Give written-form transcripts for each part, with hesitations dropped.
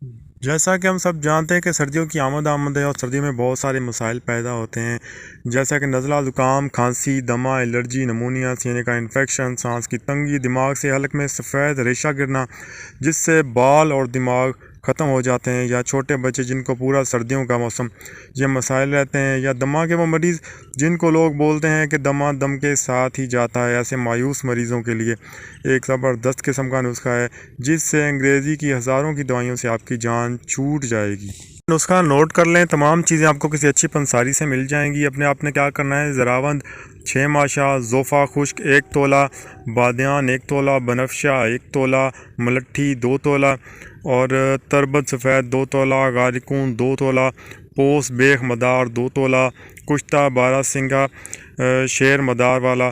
جیسا کہ ہم سب جانتے ہیں کہ سردیوں کی آمد ہے اور سردیوں میں بہت سارے مسائل پیدا ہوتے ہیں، جیسا کہ نزلہ، زکام، کھانسی، دمہ، الرجی، نمونیا، سینے کا انفیکشن، سانس کی تنگی، دماغ سے حلق میں سفید ریشہ گرنا جس سے بال اور دماغ ختم ہو جاتے ہیں، یا چھوٹے بچے جن کو پورا سردیوں کا موسم یہ مسائل رہتے ہیں، یا دمہ کے وہ مریض جن کو لوگ بولتے ہیں کہ دمہ دم کے ساتھ ہی جاتا ہے، ایسے مایوس مریضوں کے لیے ایک زبردست قسم کا نسخہ ہے جس سے انگریزی کی ہزاروں کی دوائیوں سے آپ کی جان چھوٹ جائے گی۔ نسخہ نوٹ کر لیں، تمام چیزیں آپ کو کسی اچھی پنساری سے مل جائیں گی۔ اپنے آپ نے کیا کرنا ہے، زراوند 6 ماشا، زوفا خشک 1 تولہ، بادیان 1 تولہ، بنفشہ 1 تولہ، ملٹھی 2 تولہ اور تربت سفید 2 تولہ، غارکون 2 تولہ، پوس بیخ مدار 2 تولہ، کشتہ 12 سنگا شیر مدار والا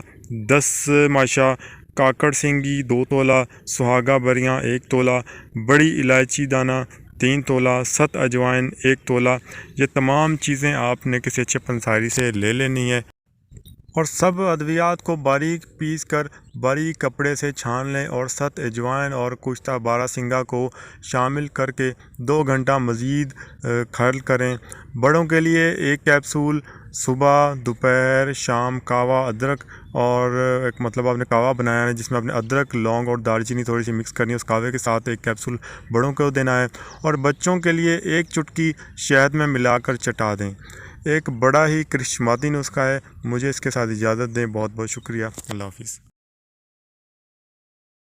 10 ماشا، کاکڑ سنگی 2 تولہ، سہاگا بریاں 1 تولہ، بڑی الائچی دانہ 3 تولہ، 7 اجوائن 1 تولہ۔ یہ تمام چیزیں آپ نے کسی اچھے پنساری سے لے لینی ہے اور سب ادویات کو باریک پیس کر باریک کپڑے سے چھان لیں اور 7 اجوائن اور کشتہ 12 سنگا کو شامل کر کے 2 گھنٹہ مزید کھل کریں۔ بڑوں کے لیے 1 کیپسول صبح، دوپہر، شام قہوہ ادرک اور ایک آپ نے قہوہ بنایا ہے جس میں آپ نے ادرک، لونگ اور دال چینی تھوڑی سی مکس کرنی ہے، اس قہوے کے ساتھ 1 کیپسول بڑوں کو دینا ہے اور بچوں کے لیے 1 چٹکی شہد میں ملا کر چٹا دیں۔ ایک بڑا ہی کرشماتی نسخہ ہے۔ مجھے اس کے ساتھ اجازت دیں، بہت بہت شکریہ، اللہ حافظ۔